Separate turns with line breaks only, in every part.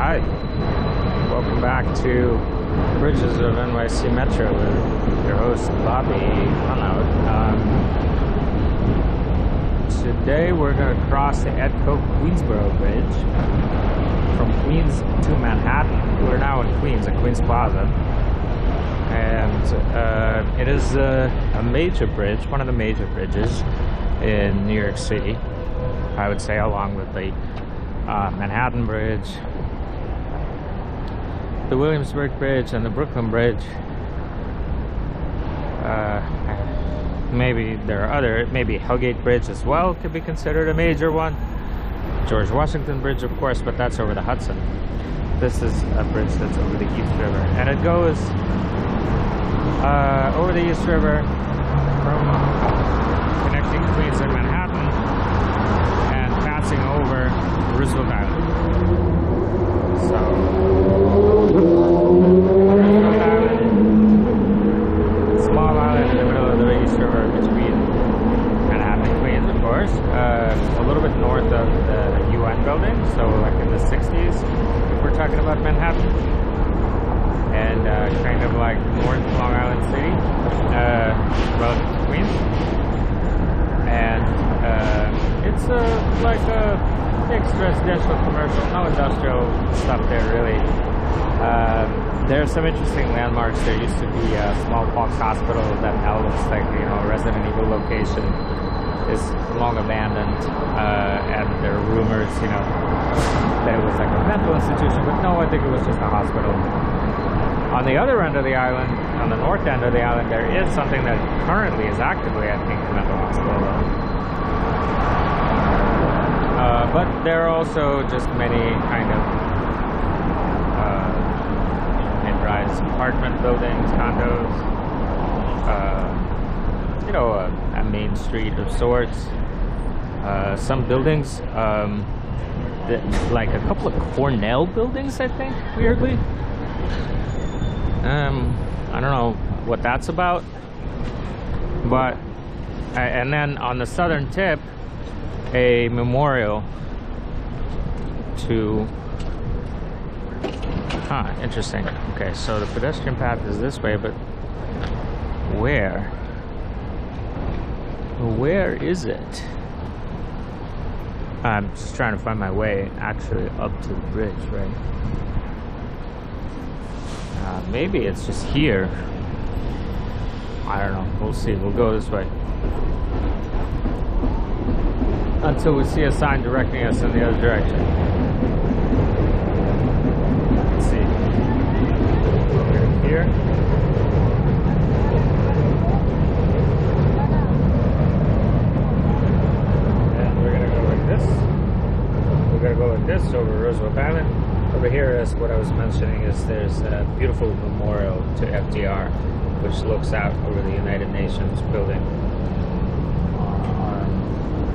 Hi, welcome back to Bridges of NYC Metro with your host Bobby Hunout. Today we're going to cross the Koch Queensboro Bridge from Queens to Manhattan. We're now in Queens, at Queens Plaza, and it is a major bridge, one of the major bridges in New York City, I would say, along with the Manhattan Bridge, the Williamsburg Bridge, and the Brooklyn Bridge. Maybe there are other, maybe Hellgate Bridge as well could be considered a major one. George Washington Bridge, of course, but that's over the Hudson. This is a bridge that's over the East River, and it goes over the East River from connecting Queens and Manhattan and passing over Roosevelt Island. So, Roosevelt Island, small island in the middle of the East River between Manhattan and Queens, of course. A little bit north of the UN building, so like in the 60s, if we're talking about Manhattan. And kind of like North Long Island City, relative to Queens. And it's like a mixed residential, commercial, no industrial stuff there really. There are some interesting landmarks. There used to be a smallpox hospital that now looks like, you know, a Resident Evil location. Is long abandoned, and there are rumors, you know, that it was like a mental institution, but no, I think it was just a hospital. On the other end of the island, on the north end of the island, there is something that currently is actively, I think, a mental hospital. But there are also just many kind of mid-rise apartment buildings, condos, you know, a main street of sorts. Some buildings, like a couple of Cornell buildings, I think, weirdly. I don't know what that's about, but and then on the southern tip, a memorial to interesting. Okay, so the pedestrian path is this way, but where is it? I'm just trying to find my way actually up to the bridge, right? Maybe it's just here. I don't know. We'll see. We'll go this way until we see a sign directing us in the other direction. Let's see. We're here. And we're gonna go like this. We're gonna go like this over Roosevelt Island. Over here, as what I was mentioning, is there's a beautiful memorial to FDR, which looks out over the United Nations building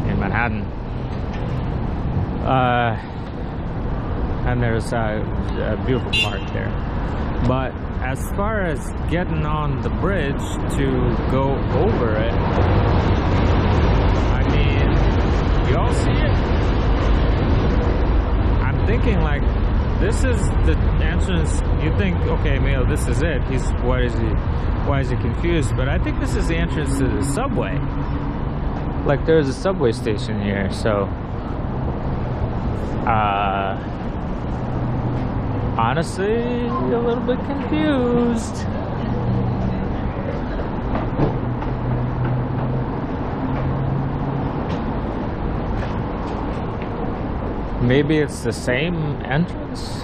in Manhattan. And there's a beautiful park there. But as far as getting on the bridge to go over it, I mean, you all see it? I'm thinking like, this is the entrance. You think, okay, Mayo, this is it. Why is he confused? But I think this is the entrance to the subway. Like, there's a subway station here, so honestly, a little bit confused. Maybe it's the same entrance?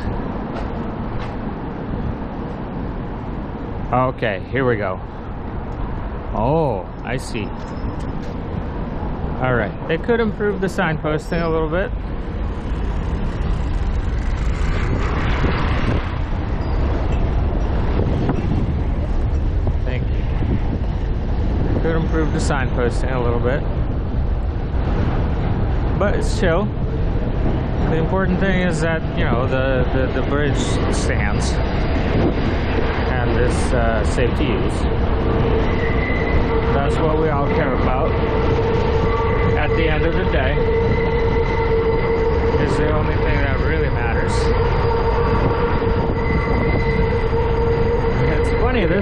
Okay, here we go. Oh, I see. Alright, they could improve the signposting a little bit. Thank you. They could improve the signposting a little bit. But it's chill. The important thing is that, you know, the bridge stands and is safe to use. That's what we all care about at the end of the day. It's the only thing that really matters.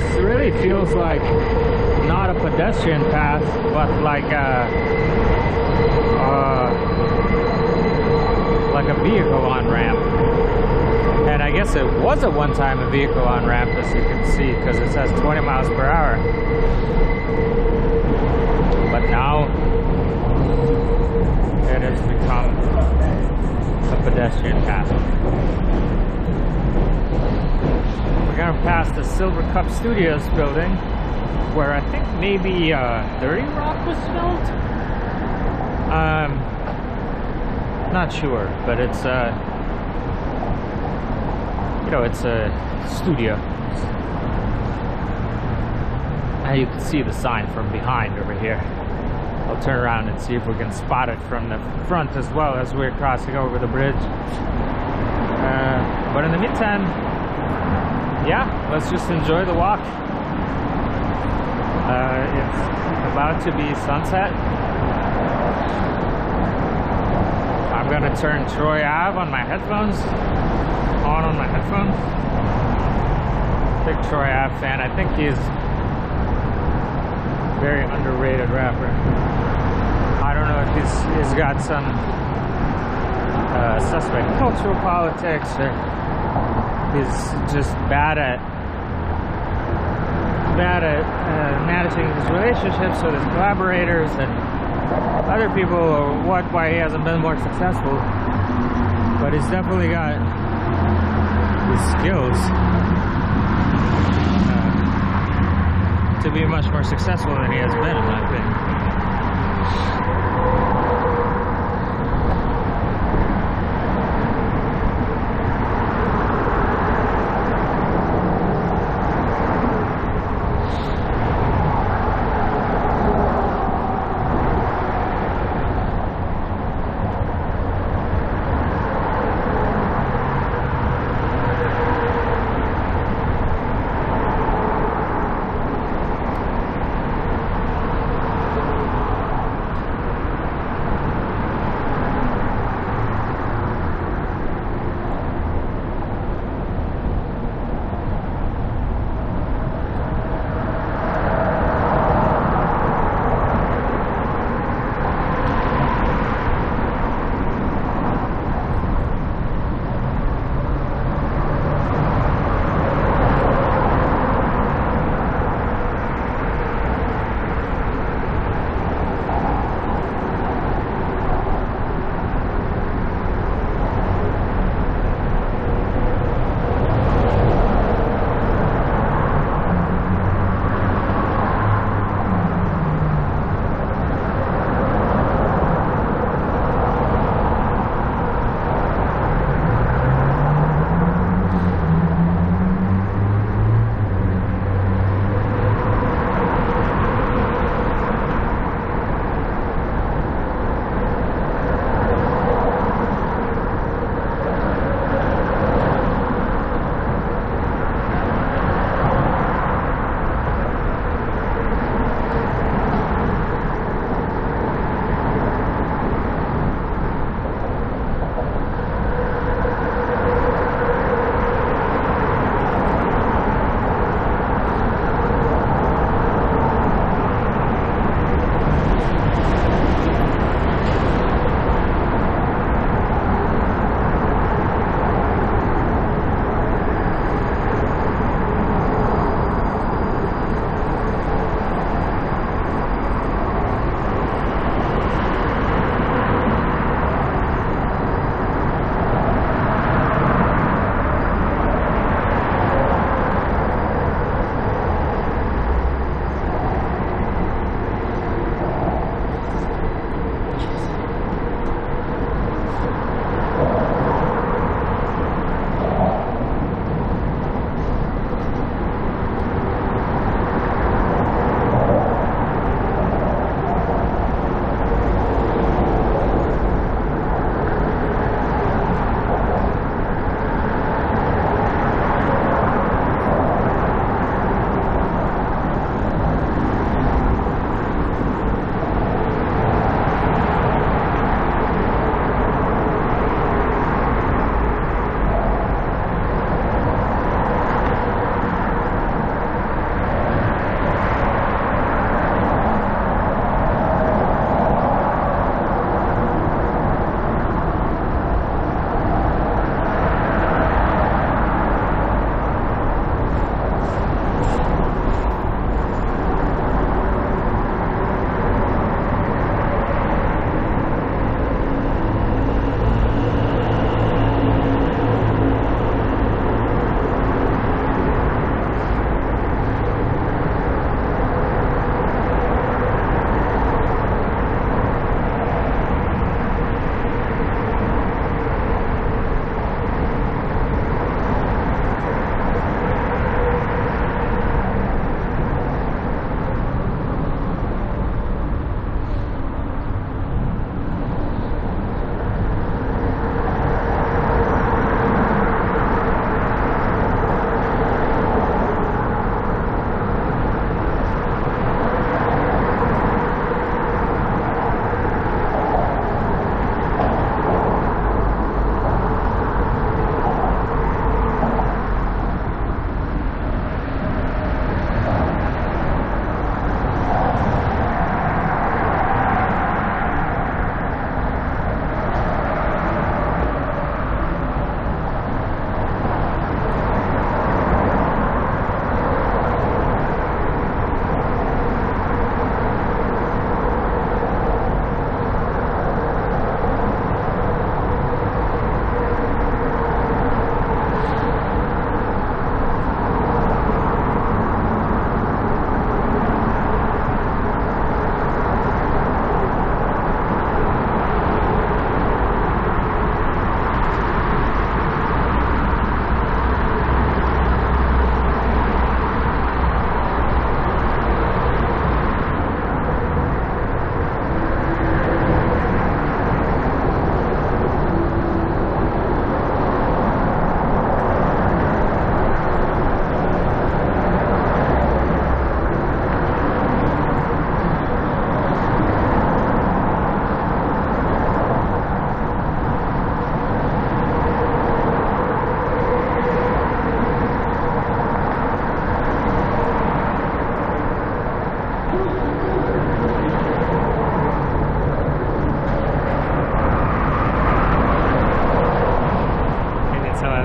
this really feels like not a pedestrian path, but like a vehicle on-ramp. And I guess it was at one time a vehicle on-ramp, as you can see, because it says 20 miles per hour. But now it has become a pedestrian path. We're gonna pass the Silver Cup Studios building, where I think maybe 30 Rock was filmed. Not sure, but it's you know, it's a studio. And you can see the sign from behind over here. I'll turn around and see if we can spot it from the front as well as we're crossing over the bridge. But in the meantime, yeah, let's just enjoy the walk. It's about to be sunset. I'm gonna turn Troy Ave on my headphones, on my headphones. Big Troy Ave fan. I think he's a very underrated rapper. I don't know if he's got some suspect cultural politics, or he's just bad at managing his relationships with his collaborators and other people, or why he hasn't been more successful. But he's definitely got the skills to be much more successful than he has been, in my opinion.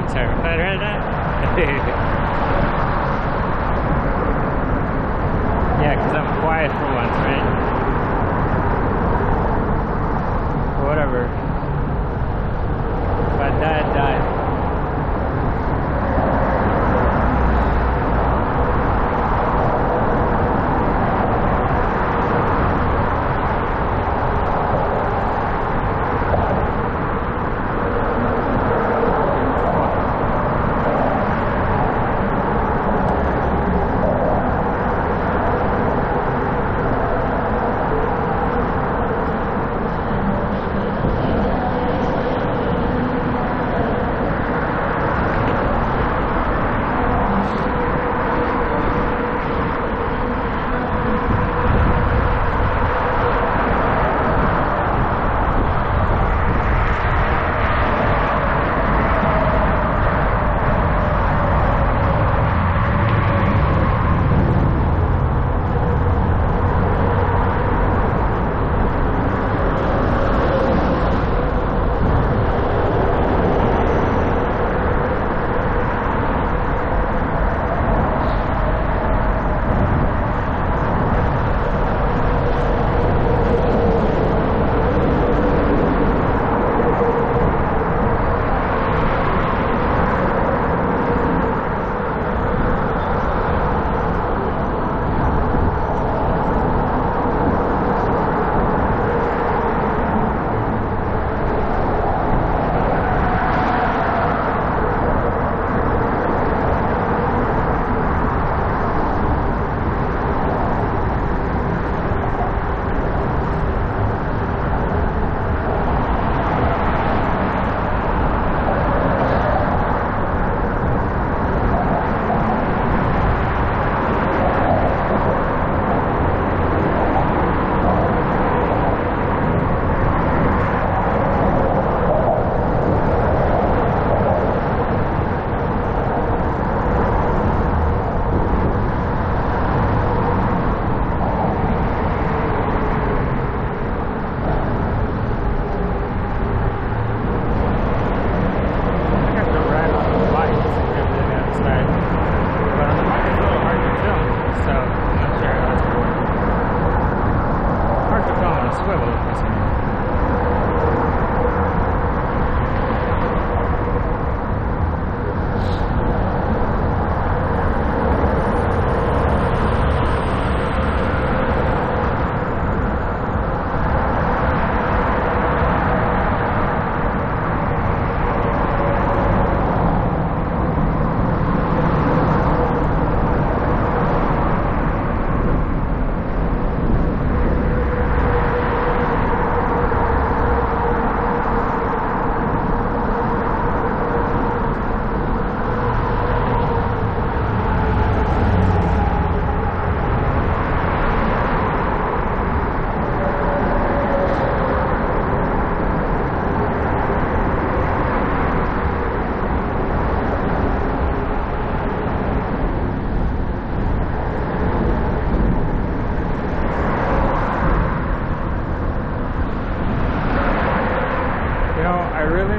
getting terrified right now. Yeah, because I'm quiet for once, right? Whatever. If I die, I die.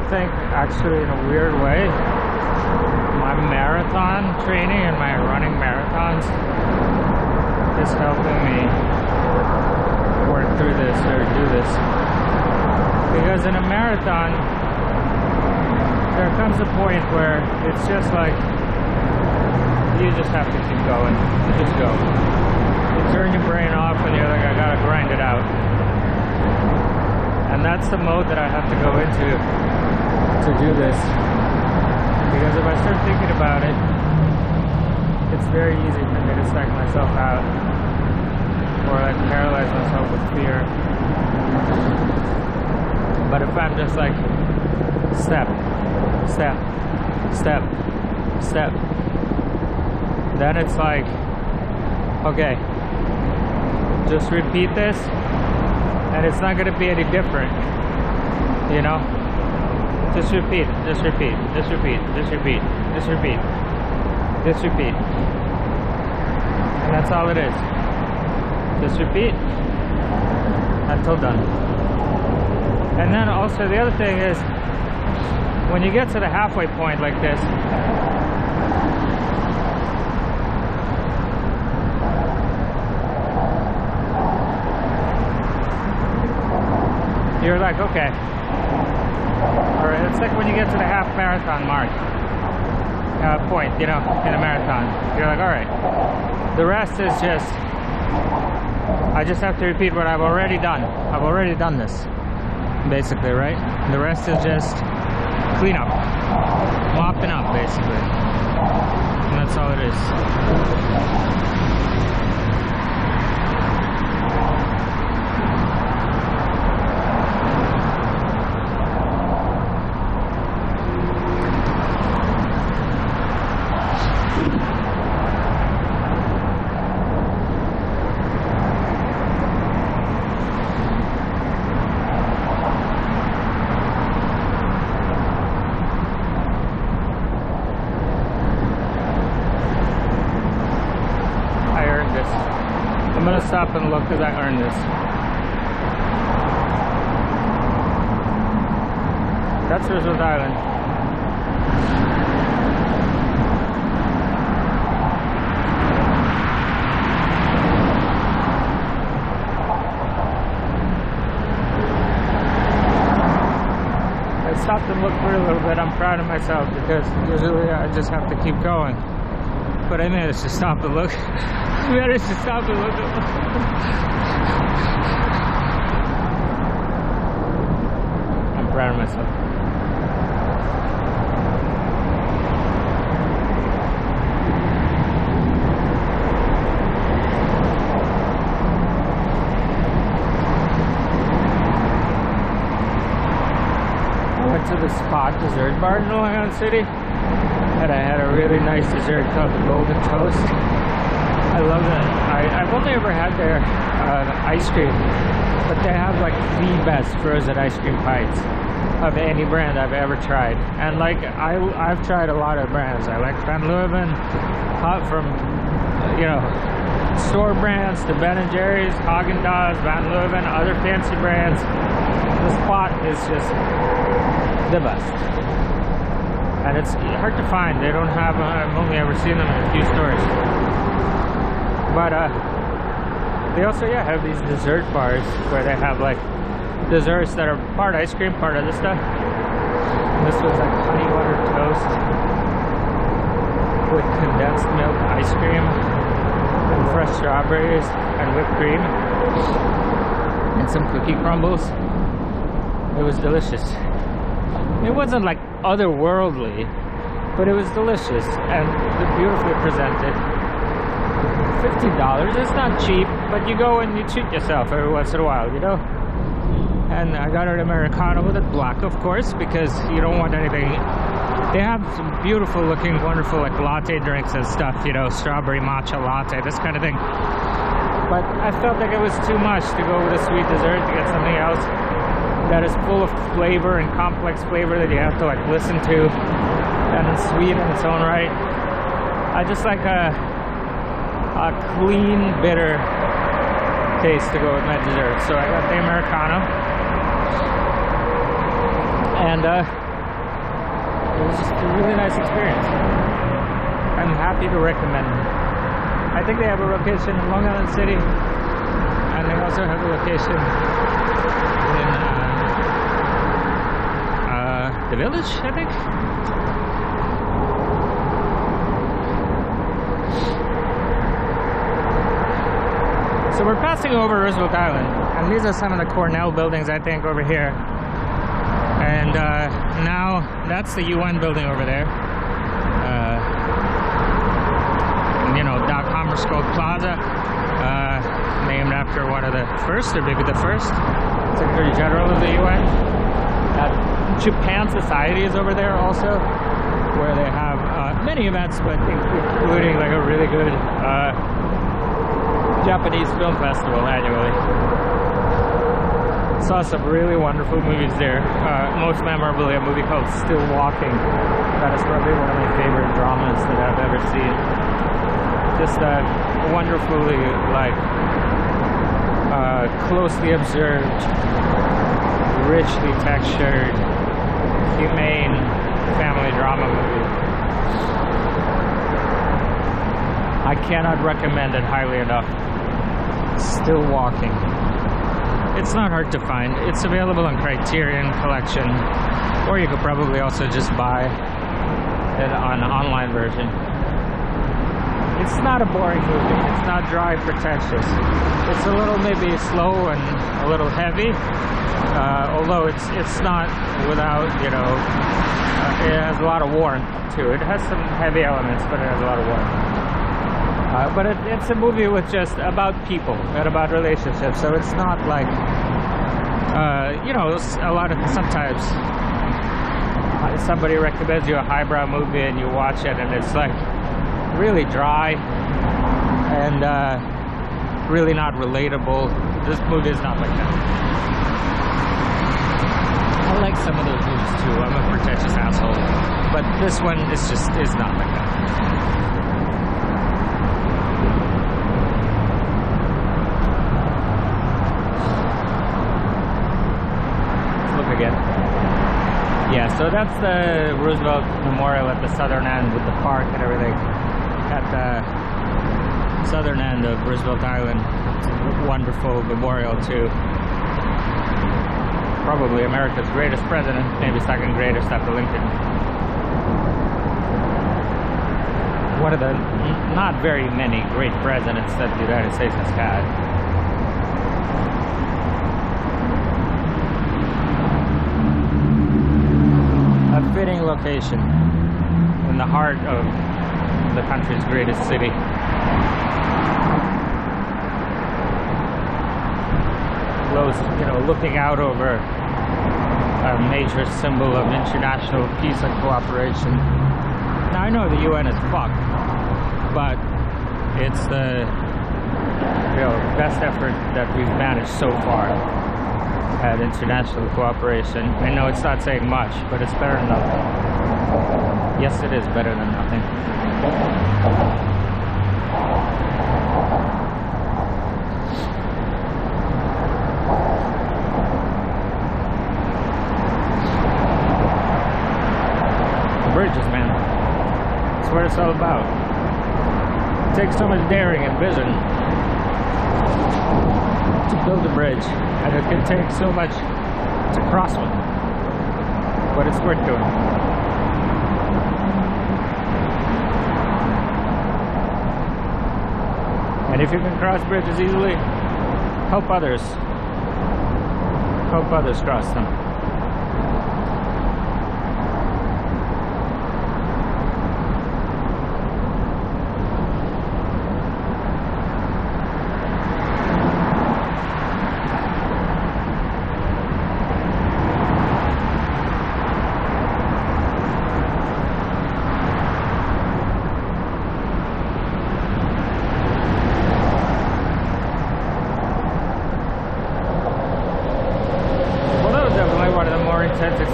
think actually in a weird way my marathon training and my running marathons is helping me work through this or do this, because in a marathon there comes a point where it's just like you just have to keep going. You just go. You turn your brain off and you're like, I gotta grind it out. And that's the mode that I have to go into to do this. Because if I start thinking about it, it's very easy for me to psych myself out. Or like paralyze myself with fear. But if I'm just like, step, step, step, step, then it's like, okay, just repeat this, and it's not going to be any different, you know? Just repeat, just repeat, just repeat, just repeat, just repeat, just repeat. And that's all it is. Just repeat until done. And then also the other thing is, when you get to the halfway point like this, you're like, okay, all right. It's like when you get to the half marathon mark point, you know, in a marathon. You're like, all right, the rest is just, I just have to repeat what I've already done. I've already done this, basically, right? The rest is just clean up, mopping up, basically, and that's all it is. I'm gonna stop and look because I earned this. That's Roosevelt Island. I stopped and looked for a little bit. I'm proud of myself because usually I just have to keep going. But I managed to stop and look. I managed to stop and look. I'm proud of myself. I went to the Spot dessert bar in Long Island City, and I had a really nice dessert called the Golden Toast. I love that. I've only ever had their ice cream, but they have like the best frozen ice cream pints of any brand I've ever tried. And like I've tried a lot of brands. I like Van Leeuwen, hot from store brands to Ben and Jerry's, Haagen-Dazs, Van Leeuwen, other fancy brands. The Spot is just the best. And it's hard to find. They don't have, I've only ever seen them in a few stores. But they also, have these dessert bars where they have like desserts that are part ice cream, part other stuff. And this was like honey butter toast with condensed milk ice cream and fresh strawberries and whipped cream and some cookie crumbles. It was delicious. It wasn't like otherworldly, but it was delicious and beautifully presented. $50, it's not cheap, but you go and you treat yourself every once in a while, you know? And I got an Americano with it black, of course, because you don't want anything. They have some beautiful looking, wonderful like latte drinks and stuff, you know, strawberry matcha latte, this kind of thing. But I felt like it was too much to go with a sweet dessert to get something else that is full of flavor and complex flavor that you have to like listen to, and it's sweet in its own right. I just like a clean, bitter taste to go with my dessert. So I got the Americano, and it was just a really nice experience. I'm happy to recommend it. I think they have a location in Long Island City, and they also have a location in the Village, I think. So we're passing over Roosevelt Island, and these are some of the Cornell buildings, I think, over here. And now that's the UN building over there. You know, Dag Hammarskjöld Plaza, named after one of the first, or maybe the first Secretary General of the UN. Japan Society is over there also, where they have many events, but including like a really good Japanese film festival annually. Saw some really wonderful movies there. Most memorably, a movie called Still Walking. That is probably one of my favorite dramas that I've ever seen. Just a wonderfully like closely observed, richly textured humane family drama movie. I cannot recommend it highly enough. Still Walking. It's not hard to find. It's available on Criterion Collection, or you could probably also just buy it on an online version. It's not a boring movie. It's not dry, pretentious. It's a little maybe slow and a little heavy, although it's not without, you know, it has a lot of warmth to it. It has some heavy elements, but it has a lot of warmth. But it's a movie with just about people and about relationships, so it's not like, you know, a lot of sometimes somebody recommends you a highbrow movie and you watch it and it's like really dry and really not relatable. This movie is not like that. I like some of those movies too. I'm a pretentious asshole, but this one is not like that. Again. Yeah, so that's the Roosevelt Memorial at the southern end with the park and everything. At the southern end of Roosevelt Island. It's a wonderful memorial to probably America's greatest president, maybe second greatest after Lincoln. One of the not very many great presidents that the United States has had. A fitting location in the heart of the country's greatest city. Those, you know, looking out over a major symbol of international peace and cooperation. Now I know the UN is fucked, but it's the, you know, best effort that we've managed so far at international cooperation. I know it's not saying much, but it's better than nothing. Yes, it is better than nothing. The bridges, man. That's what it's all about. It takes so much daring and vision to build a bridge, and it can take so much to cross one, but it's worth doing. And if you can cross bridges easily, help others cross them.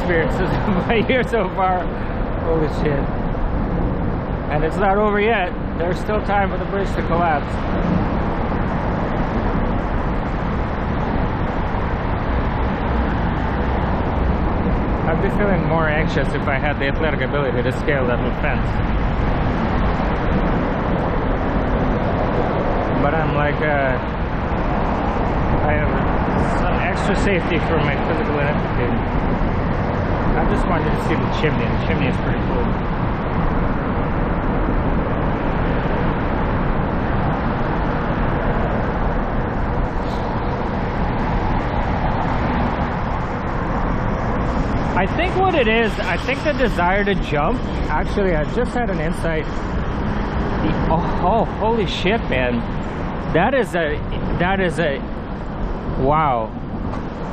Experiences of my year so far. Holy shit. And it's not over yet. There's still time for the bridge to collapse. I'd be feeling more anxious if I had the athletic ability to scale that fence. But I'm like, I have some extra safety for my physical ineptitude. I just wanted to see the chimney. The chimney is pretty cool. I think what it is, I think the desire to jump, actually I just had an insight. Oh, holy shit, man. That is a, wow.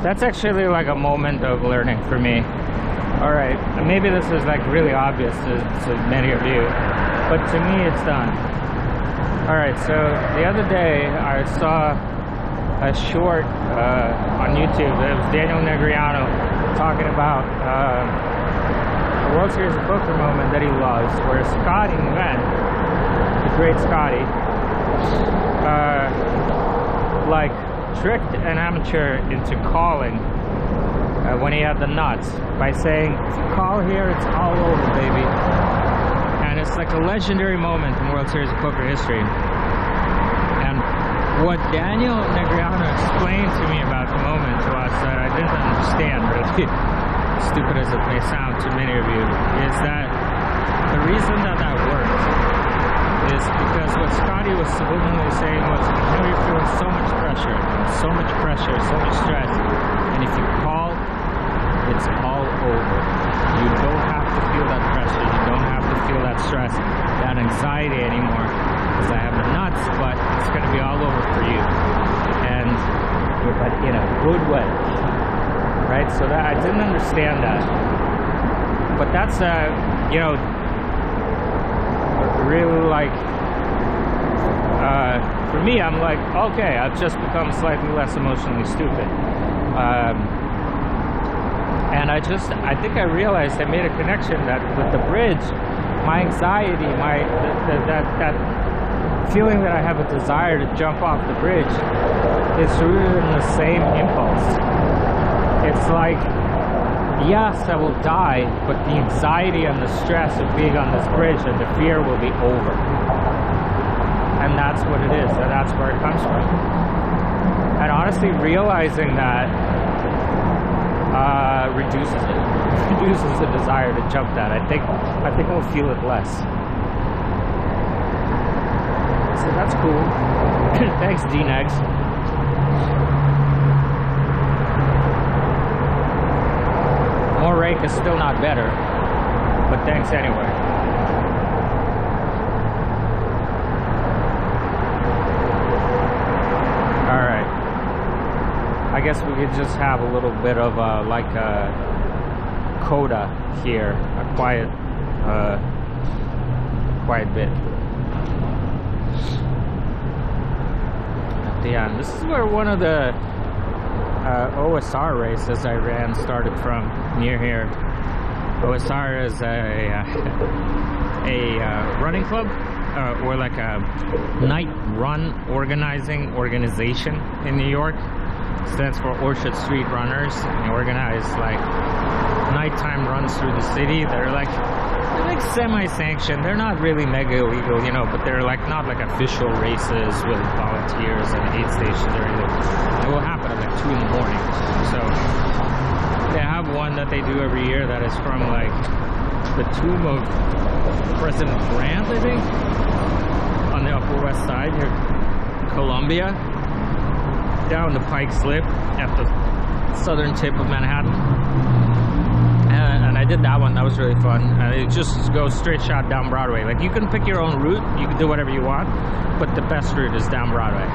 That's actually like a moment of learning for me. Alright, maybe this is like really obvious to many of you, but to me it's done. Alright, so the other day I saw a short on YouTube. It was Daniel Negreanu talking about a World Series of Poker moment that he loves, where Scotty Nguyen, the great Scotty, like tricked an amateur into calling when he had the nuts by saying, if you call here, it's all over, baby. And it's like a legendary moment in World Series of Poker history. And what Daniel Negreanu explained to me about the moment was that I didn't understand, really, stupid as it may sound to many of you, is that the reason that that worked is because what Scotty was subliminally saying was, you know, you're feeling so much pressure, so much stress, and if you call, it's all over. You don't have to feel that pressure, you don't have to feel that stress, that anxiety anymore, because I have the nuts, but it's going to be all over for you, and but in a good way, right? So that I didn't understand that, but that's you know, really, like, for me, I'm like, okay, I've just become slightly less emotionally stupid. And I think I realized I made a connection that with the bridge, my anxiety, that feeling that I have a desire to jump off the bridge is rooted in the same impulse. It's like, yes, I will die, but the anxiety and the stress of being on this bridge and the fear will be over. And that's what it is, and that's where it comes from. And honestly, realizing that reduces the desire to jump that. I think I'll feel it less. So that's cool. Thanks, D-Negs. More rake is still not better, but thanks anyway. Alright. I guess we could just have a little bit of like a coda here, a quiet bit at the end. This is where one of the OSR races I ran started from, near here. OSR is a running club, or like a night run organization in New York. Stands for Orchard Street Runners. They organize like nighttime runs through the city. They're like semi-sanctioned. They're not really mega illegal, you know, but they're like not like official races with volunteers and aid stations or anything. It will happen at like 2 in the morning. So they have one that they do every year that is from like the tomb of President Grant, I think, on the Upper West Side near Columbia, down the Pike Slip at the southern tip of Manhattan. And I did that one. That was really fun. It just goes straight shot down Broadway. Like, you can pick your own route, you can do whatever you want, but the best route is down Broadway.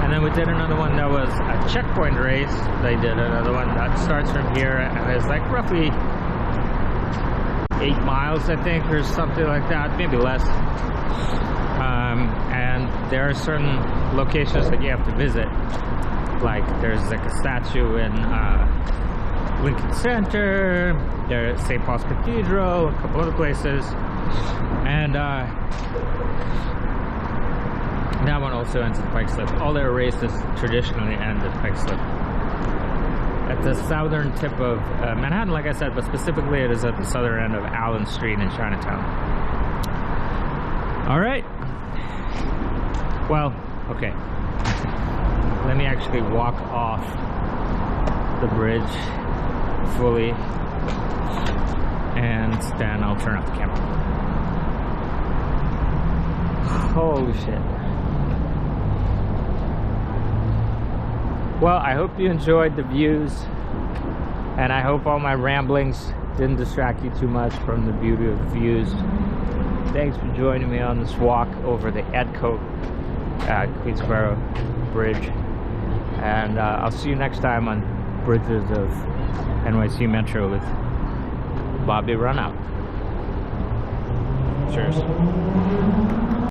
And then we did another one that was a checkpoint race. They did another one that starts from here and is like roughly 8 miles, I think, or something like that, maybe less. And there are certain locations that you have to visit. Like, there's like a statue in Lincoln Center, there's St. Paul's Cathedral, a couple other places, and that one also ends at Pike Slip. All their races traditionally end at Pike Slip. At the southern tip of Manhattan, like I said, but specifically it is at the southern end of Allen Street in Chinatown. All right. Well, okay. Let me actually walk off the bridge fully, and then I'll turn off the camera. Holy shit. Well, I hope you enjoyed the views, and I hope all my ramblings didn't distract you too much from the beauty of the views. Thanks for joining me on this walk over the Ed Koch Queensboro Bridge, and I'll see you next time on Bridges of NYC Metro with Bobby Runout. Cheers.